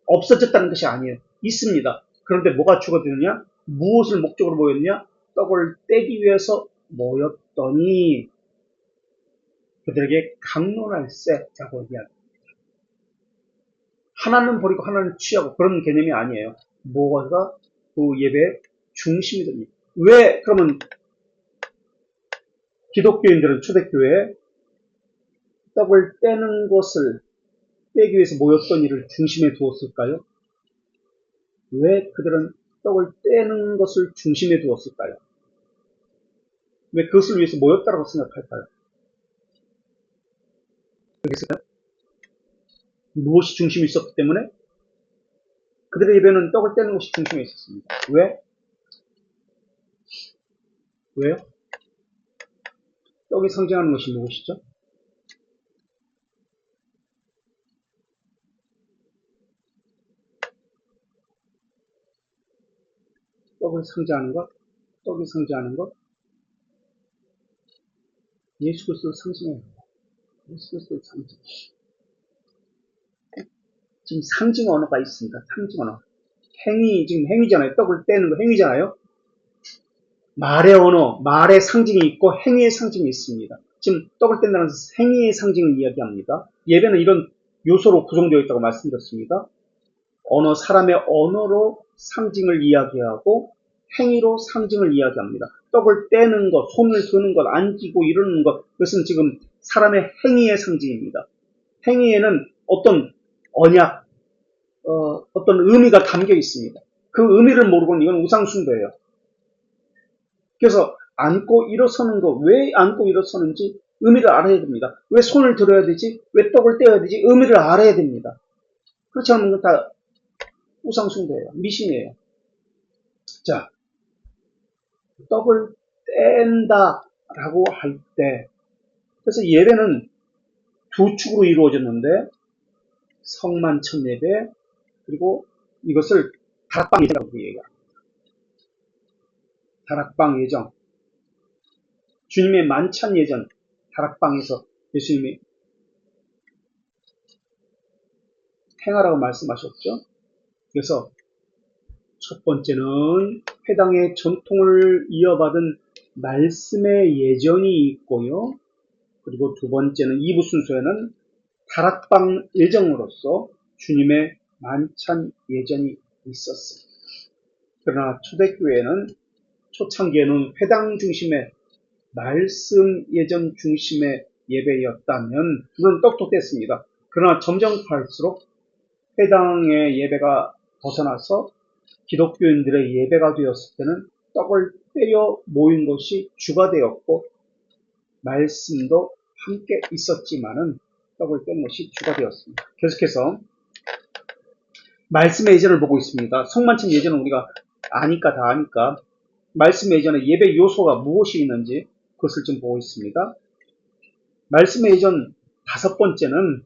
[SPEAKER 1] 없어졌다는 것이 아니에요. 있습니다. 그런데 뭐가 주가 되느냐? 무엇을 목적으로 모였냐? 떡을 떼기 위해서 모였더니 그들에게 강론할세라고 이야기합니다. 하나는 버리고 하나는 취하고 그런 개념이 아니에요. 뭐가 그 예배의 중심이 됩니다. 왜 그러면 기독교인들은 초대교회에 떡을 떼는 것을 떼기 위해서 모였던 일을 중심에 두었을까요? 왜 그들은 떡을 떼는 것을 중심에 두었을까요? 왜 그것을 위해서 모였다고 생각할까요? 알겠어요? 무엇이 중심이 있었기 때문에 그들의 예배는 떡을 떼는 것이 중심에 있었습니다. 왜? 왜요? 떡이 상징하는 것이 무엇이죠? 떡을 상징하는 것? 떡이 상징하는 것? 예수 그리스도를 상징해요. 예수 그리스도를 상징. 지금 상징 언어가 있습니다. 상징 언어. 지금 행위잖아요. 떡을 떼는 거 행위잖아요. 말의 언어, 말의 상징이 있고 행위의 상징이 있습니다. 지금 떡을 뗀다는 행위의 상징을 이야기합니다. 예배는 이런 요소로 구성되어 있다고 말씀드렸습니다. 사람의 언어로 상징을 이야기하고 행위로 상징을 이야기합니다. 떡을 떼는 것, 손을 드는 것, 앉히고 이러는 것, 그것은 지금 사람의 행위의 상징입니다. 행위에는 어떤 언약, 어떤 의미가 담겨 있습니다. 그 의미를 모르고는 이건 우상숭배예요. 그래서 앉고 일어서는 것, 왜 앉고 일어서는지 의미를 알아야 됩니다. 왜 손을 들어야 되지? 왜 떡을 떼어야 되지? 의미를 알아야 됩니다. 그렇지 않으면 다 우상숭배예요. 미신이에요. 자, 떡을 뗀다라고 할 때, 그래서 예배는 두 축으로 이루어졌는데, 성만찬 예배, 그리고 이것을 다락방 예정이라고 얘기합니다. 다락방 예정. 주님의 만찬 예전, 다락방에서 예수님이 행하라고 말씀하셨죠. 그래서 첫 번째는 회당의 전통을 이어받은 말씀의 예전이 있고요. 그리고 두 번째는 2부 순서에는 다락방 예정으로서 주님의 만찬 예전이 있었습니다. 그러나 초대교회는 초창기에는 회당 중심의 말씀 예전 중심의 예배였다면 그건 똑똑했습니다. 그러나 점점 갈수록 회당의 예배가 벗어나서 기독교인들의 예배가 되었을 때는 떡을 떼려 모인 것이 주가 되었고 말씀도 함께 있었지만은 떡을 떼는 것이 주가 되었습니다. 계속해서 말씀의 예전을 보고 있습니다. 성만찬 예전은 우리가 다 아니까 말씀의 예전에 예배 요소가 무엇이 있는지 그것을 좀 보고 있습니다. 말씀의 예전 5번째는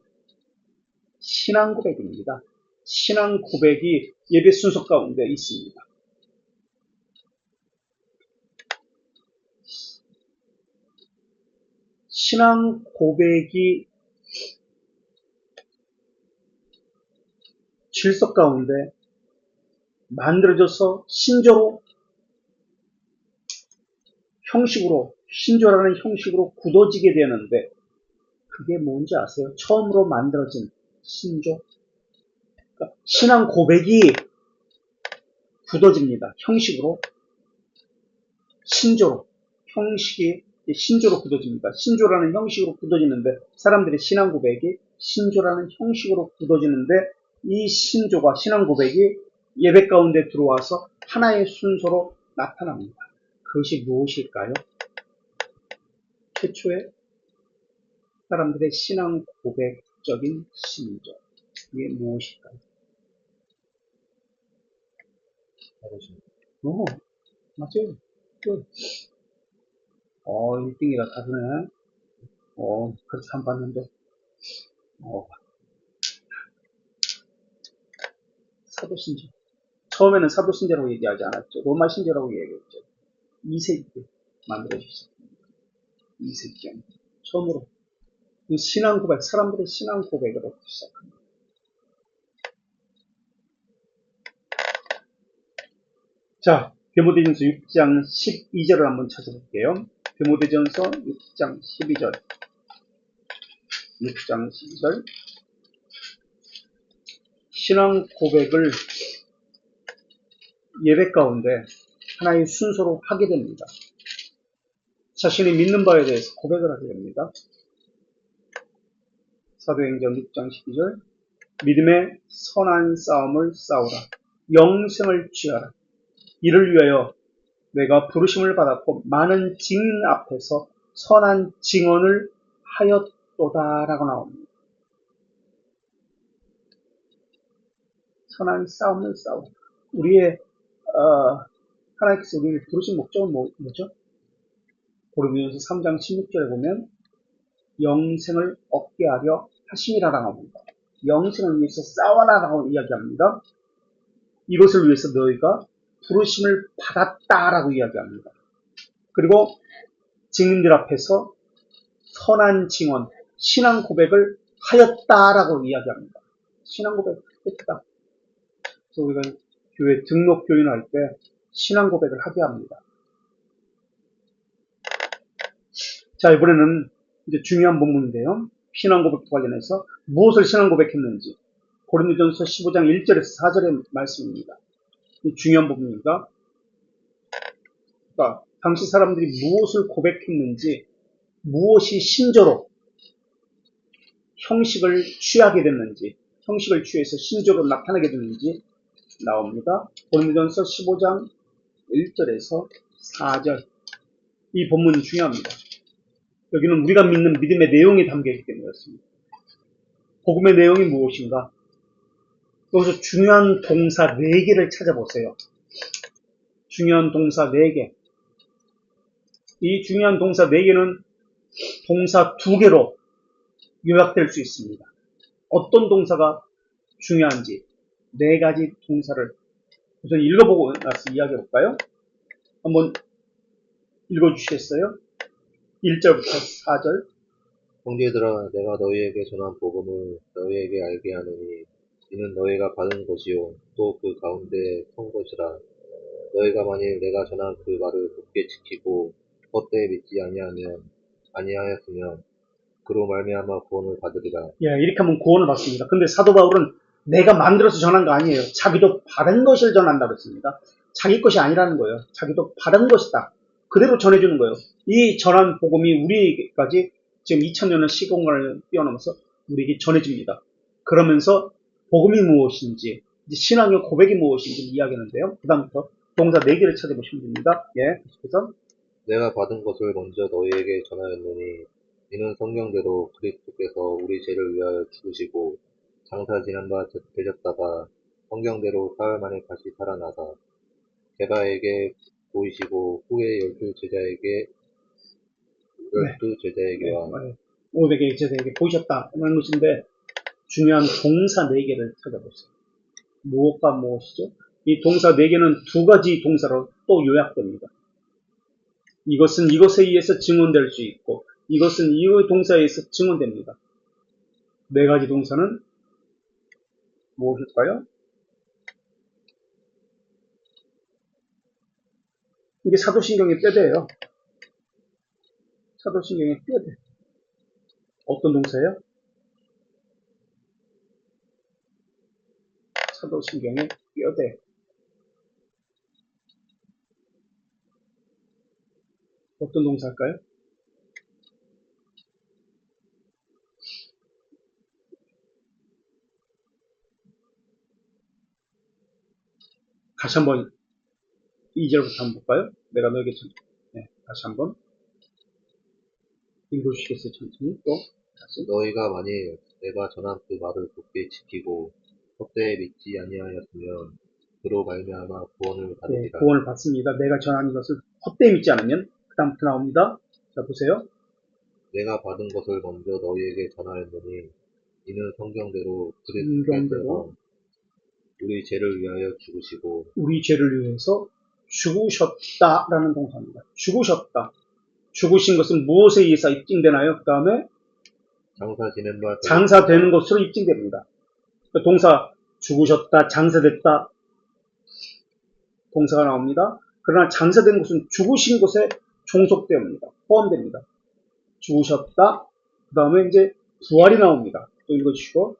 [SPEAKER 1] 신앙 고백입니다. 신앙 고백이 예배 순서 가운데 있습니다. 신앙 고백이 질서 가운데 만들어져서 신조로, 형식으로, 신조라는 형식으로 굳어지게 되는데 그게 뭔지 아세요? 처음으로 만들어진 신조. 그러니까 신앙 고백이 굳어집니다. 형식으로, 신조로, 형식이 신조로 굳어집니다. 신조라는 형식으로 굳어지는데 사람들의 신앙 고백이 신조라는 형식으로 굳어지는데 이 신조가 신앙 고백이 예배 가운데 들어와서 하나의 순서로 나타납니다. 그것이 무엇일까요? 최초의 사람들의 신앙 고백적인 신조. 이게 무엇일까요? 맞아요. 1등이라 다르네. 그렇게 안 봤는데. 사도신조. 처음에는 사도신조라고 얘기하지 않았죠. 로마 신조라고 얘기했죠. 2세기 만들어졌습니다. 2세기. 처음으로. 이 신앙 고백, 사람들의 신앙 고백으로 시작합니다. 자, 디모데전서 6장 12절을 한번 찾아볼게요. 디모데전서 6장 12절. 6장 12절. 신앙 고백을 예배 가운데 하나의 순서로 하게 됩니다. 자신이 믿는 바에 대해서 고백을 하게 됩니다. 사도행전 6장 12절. 믿음의 선한 싸움을 싸우라. 영생을 취하라. 이를 위하여 내가 부르심을 받았고 많은 증인 앞에서 선한 증언을 하였도다라고 나옵니다. 선한 싸움을 싸우라. 우리의 하나님께서 우리를 부르신 목적은 뭐죠? 고린도전서 3장 16절에 보면 영생을 얻게 하려 하심이라라고 합니다. 영생을 위해서 싸워라라고 이야기합니다. 이것을 위해서 너희가 부르심을 받았다라고 이야기합니다. 그리고 증인들 앞에서 선한 증언, 신앙 고백을 하였다라고 이야기합니다. 신앙 고백을 했다. 그래서 우리가 교회 등록 교인할 때 신앙 고백을 하게 합니다. 자, 이번에는 이제 중요한 본문인데요. 신앙 고백과 관련해서 무엇을 신앙 고백했는지 고린도전서 15장 1절에서 4절의 말씀입니다. 중요한 부분입니다. 그러니까 당시 사람들이 무엇을 고백했는지, 무엇이 신조로 형식을 취하게 됐는지, 형식을 취해서 신조로 나타나게 됐는지 나옵니다. 고린도전서 15장 1절에서 4절. 이 본문이 중요합니다. 여기는 우리가 믿는 믿음의 내용이 담겨있기 때문에 그렇습니다. 복음의 내용이 무엇인가? 여기서 중요한 동사 4개를 찾아보세요. 중요한 동사 4개. 이 중요한 동사 4개는 동사 2개로 요약될 수 있습니다. 어떤 동사가 중요한지 4가지 동사를 우선 읽어보고 나서 이야기해볼까요? 한번 읽어주시겠어요? 1절부터 4절.
[SPEAKER 2] 형제들아, 내가 너희에게 전한 복음을 너희에게 알게 하노니 이는 너희가 받은 것이요 또 그 가운데 선 것이라. 너희가 만일 내가 전한 그 말을 굳게 지키고 헛되이 믿지 아니하였으면 그로 말미암아 구원을 받으리라.
[SPEAKER 1] 예, 이렇게 하면 구원을 받습니다. 근데 사도 바울은 내가 만들어서 전한 거 아니에요. 자기도 받은 것을 전한다고 했습니다. 자기 것이 아니라는 거예요. 자기도 받은 것이다. 그대로 전해주는 거예요. 이 전한 복음이 우리에게까지 지금 2000년의 시공간을 뛰어넘어서 우리에게 전해집니다. 그러면서 복음이 무엇인지, 신앙의 고백이 무엇인지 이야기하는데요. 그 다음부터 동사 4개를 찾아보시면 됩니다. 예, 계속해서.
[SPEAKER 2] 내가 받은 것을 먼저 너희에게 전하였노니 이는 성경대로 그리스도께서 우리 죄를 위하여 죽으시고 장사 지난 바 되셨다가 성경대로 사흘 만에 다시 살아나사 제바에게 보이시고 후에 열두 제자에게와
[SPEAKER 1] 500의 제자에게 보이셨다. 이런 것인데, 중요한 동사 4개를 찾아보세요. 무엇과 무엇이죠? 이 동사 4개는 두 가지 동사로 또 요약됩니다. 이것은 이것에 의해서 증언될 수 있고, 이것은 이 동사에 의해서 증언됩니다. 4가지 동사는 무엇일까요? 이게 사도신경의 뼈대예요. 사도신경의 뼈대. 어떤 동사예요? 사도신경의 뼈대. 어떤 동사일까요? 다시 한번 2절부터 한번 볼까요? 내가 너에게 다시 한번 읽어주시겠어요? 천천히 또 다시.
[SPEAKER 2] 너희가 만일 내가 전한 그 말을 굳게 지키고 헛되이 믿지 아니하였으면 그로 말미암아 구원을 받으리라.
[SPEAKER 1] 구원을 받습니다. 내가 전하는 것을 헛되이 믿지 않으면 그 다음부터 나옵니다. 자 보세요.
[SPEAKER 2] 내가 받은 것을 먼저 너희에게 전하였느니 이는 성경대로
[SPEAKER 1] 성경대로
[SPEAKER 2] 그리스도께서 우리 죄를 위하여 죽으시고
[SPEAKER 1] 우리 죄를 위해서 죽으셨다라는 동사입니다. 죽으셨다. 죽으신 것은 무엇에 의해서 입증되나요? 그 다음에 장사되는 것으로 입증됩니다. 동사 죽으셨다, 장사됐다 동사가 나옵니다. 그러나 장사된 것은 죽으신 것에 종속됩니다. 포함됩니다. 죽으셨다. 그 다음에 이제 부활이 나옵니다. 또 읽어주시고.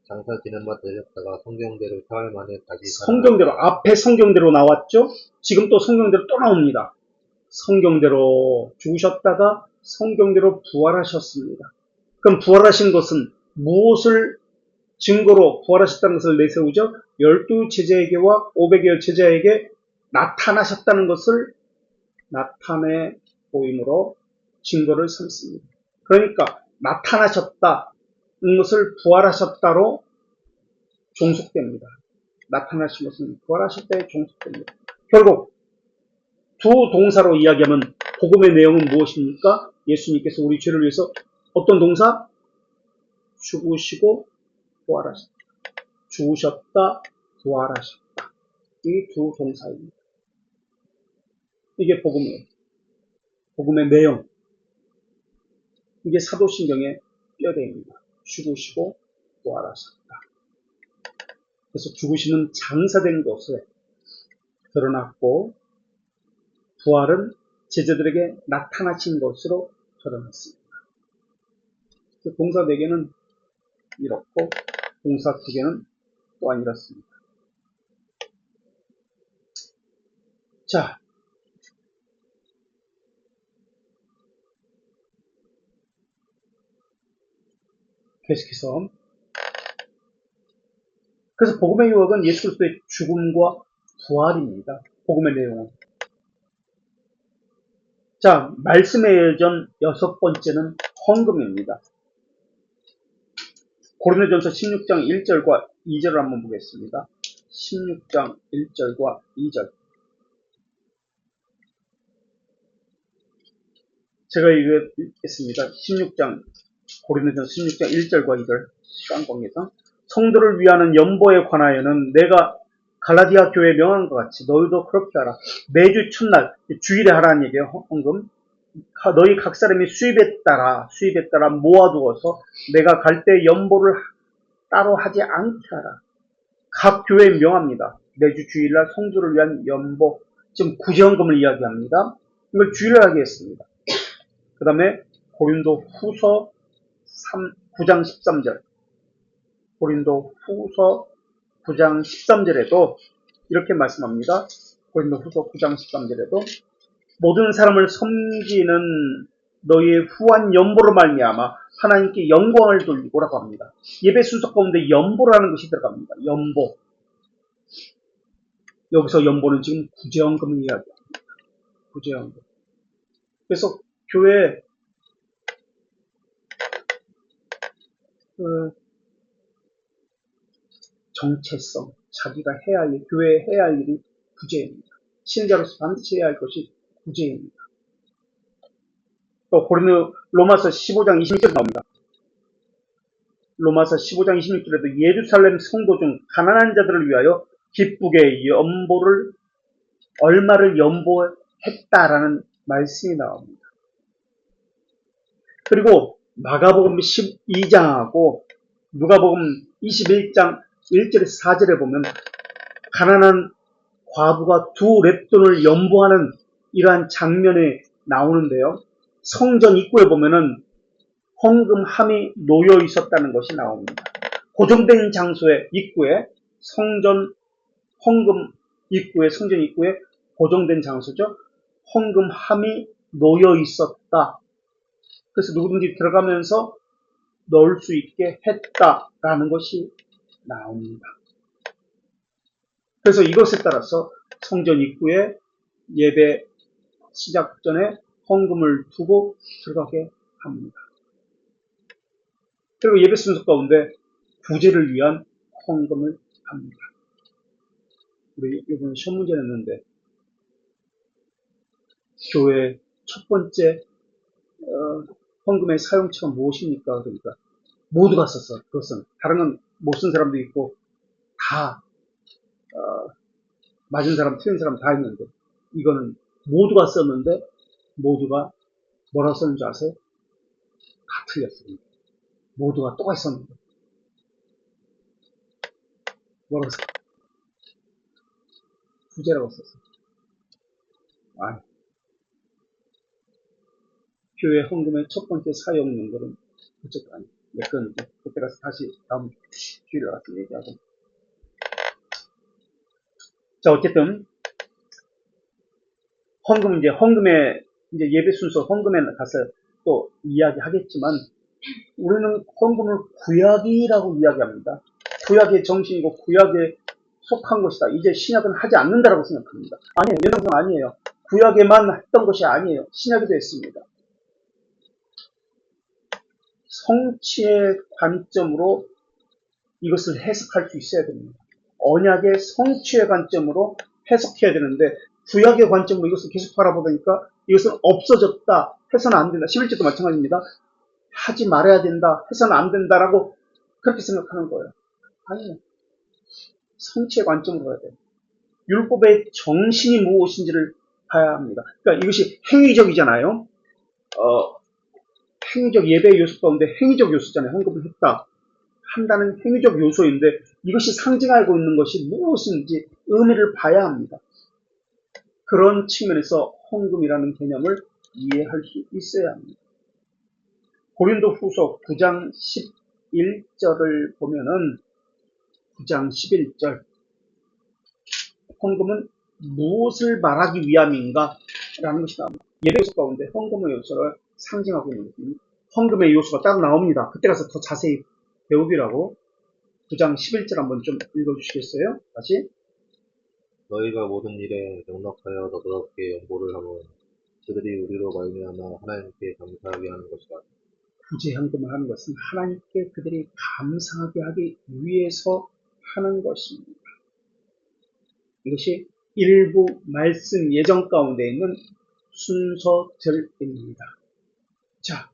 [SPEAKER 2] 장사 지낸 바 되셨다가 성경대로 사흘 만에 다시
[SPEAKER 1] 성경대로 앞에 성경대로 나왔죠. 지금 또 성경대로 또 나옵니다. 성경대로 죽으셨다가 성경대로 부활하셨습니다. 그럼 부활하신 것은 무엇을 증거로 부활하셨다는 것을 내세우죠? 12 제자에게와 500여 제자에게 나타나셨다는 것을 나타내 보임으로 증거를 삼습니다. 그러니까 나타나셨다는 것을 부활하셨다로 종속됩니다. 나타나신 것은 부활하셨다에 종속됩니다. 결국 두 동사로 이야기하면 복음의 내용은 무엇입니까? 예수님께서 우리 죄를 위해서 어떤 동사? 죽으시고 부활하셨다. 죽으셨다, 부활하셨다. 이 두 동사입니다. 이게 복음이에요. 복음의 내용. 이게 사도신경의 뼈대입니다. 죽으시고 부활하셨다. 그래서 죽으시는 장사된 것에 드러났고 부활은 제자들에게 나타나신 것으로 드러났습니다. 동사 4개는 이렇고 동사 2개는 또한 이렇습니다. 자, 계속해서 그래서 복음의 유혹은 예수 그리스도의 죽음과 부활입니다. 복음의 내용은. 자, 말씀의 여전 6번째는 헌금입니다. 고린도전서 16장 1절과 2절을 한번 보겠습니다. 16장 1절과 2절. 제가 읽겠습니다. 고린도전서 16장 1절과 2절 시간 관계상 성도를 위하는 연보에 관하여는 내가 갈라디아 교회에 명한 것 같이 너희도 그렇게 하라. 매주 첫날 주일에 하라는 얘기예요. 헌금. 너희 각 사람이 수입에 따라 모아두어서 내가 갈 때 연보를 따로 하지 않게 하라. 각 교회에 명합니다. 매주 주일날 성도를 위한 연보, 지금 구제헌금을 이야기합니다. 이걸 주일날 하게 했습니다. 그 다음에 고린도 후서 9장 13절. 고린도 후서 9장 13절에도 이렇게 말씀합니다. 고린도 후서 9장 13절에도 모든 사람을 섬기는 너희의 후한 연보로 말미암아 하나님께 영광을 돌리고라고 합니다. 예배 순서 가운데 연보라는 것이 들어갑니다. 연보. 여기서 연보는 지금 구제헌금을 이야기합니다. 구제헌금. 그래서 교회 정체성, 자기가 해야 할 일, 교회에 해야 할 일이 구제입니다. 신자로서 반드시 해야 할 것이 구제입니다. 또 로마서 15장 26절 나옵니다. 로마서 15장 26절에도 예루살렘 성도 중 가난한 자들을 위하여 기쁘게 얼마를 연보했다라는 말씀이 나옵니다. 그리고 마가복음 12장하고 누가복음 21장 1절에서 4절에 보면 가난한 과부가 2 렙돈을 연보하는 이러한 장면이 나오는데요. 성전 입구에 보면은 헌금함이 놓여 있었다는 것이 나옵니다. 고정된 장소의 입구에 성전 입구에 고정된 장소죠. 헌금함이 놓여 있었다. 그래서 누구든지 들어가면서 넣을 수 있게 했다라는 것이 나옵니다. 그래서 이것에 따라서 성전 입구에 예배 시작 전에 헌금을 두고 들어가게 합니다. 그리고 예배 순서 가운데 구제를 위한 헌금을 합니다. 우리 이번 시험 문제 냈는데 교회 첫 번째 헌금의 사용처가 무엇입니까? 그러니까 모두가 썼어. 그것은 다른 건 못 쓴 사람도 있고 다 맞은 사람, 틀린 사람 다 있는데 이거는 모두가 썼는데 모두가 뭐라고 썼는지 아세요? 다 틀렸어요. 모두가 똑같이 썼는데 뭐라고 썼어요? 구제라고 썼어요. 아니, 교회 헌금의 첫 번째 사용 용도는 어쨌든 아니. 그건 그때 가서 다시 다음 주일에 가서 얘기하고. 자, 어쨌든 헌금의 예배 순서 헌금에 가서 또 이야기하겠지만 우리는 헌금을 구약이라고 이야기합니다. 구약의 정신이고 구약에 속한 것이다. 이제 신약은 하지 않는다라고 생각합니다. 아니에요. 연장성 아니에요. 구약에만 했던 것이 아니에요. 신약에도 했습니다. 성취의 관점으로 이것을 해석할 수 있어야 됩니다. 언약의 성취의 관점으로 해석해야 되는데 구약의 관점으로 이것을 계속 바라보니까 이것은 없어졌다. 해서는 안 된다. 11절도 마찬가지입니다. 하지 말아야 된다. 해서는 안 된다라고 그렇게 생각하는 거예요. 아니요. 성취의 관점으로 가야 돼요. 율법의 정신이 무엇인지를 봐야 합니다. 그러니까 이것이 행위적이잖아요. 행위적 예배 요소 가운데 행위적 요소잖아요. 헌금을 했다. 한다는 행위적 요소인데 이것이 상징하고 있는 것이 무엇인지 의미를 봐야 합니다. 그런 측면에서 헌금이라는 개념을 이해할 수 있어야 합니다. 고린도후서 9장 11절을 보면은 9장 11절 헌금은 무엇을 말하기 위함인가? 라는 것이 나옵니다. 예배 요소 가운데 헌금의 요소를 상징하고 있는 것입니다. 헌금의 요소가 따로 나옵니다. 그때 가서 더 자세히 배우기라고 9장 11절 한번 좀 읽어주시겠어요? 다시.
[SPEAKER 2] 너희가 모든 일에 넉넉하여 너그럽게 연보를 하면 그들이 우리로 말미암아 하나님께 감사하게 하는 것이다.
[SPEAKER 1] 구제 헌금을 하는 것은 하나님께 그들이 감사하게 하기 위해서 하는 것입니다. 이것이 일부 말씀 예정 가운데 있는 순서들입니다. 자,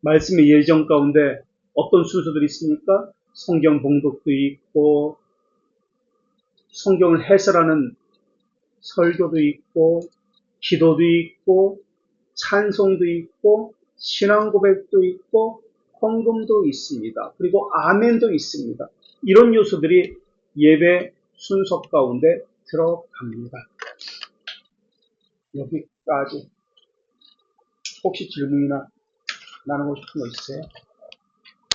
[SPEAKER 1] 말씀의 예정 가운데 어떤 순서들이 있습니까? 성경 봉독도 있고 성경을 해설하는 설교도 있고 기도도 있고 찬송도 있고 신앙 고백도 있고 헌금도 있습니다. 그리고 아멘도 있습니다. 이런 요소들이 예배 순서 가운데 들어갑니다. 여기까지. 혹시 질문이나 나누고 싶은 거 있어요?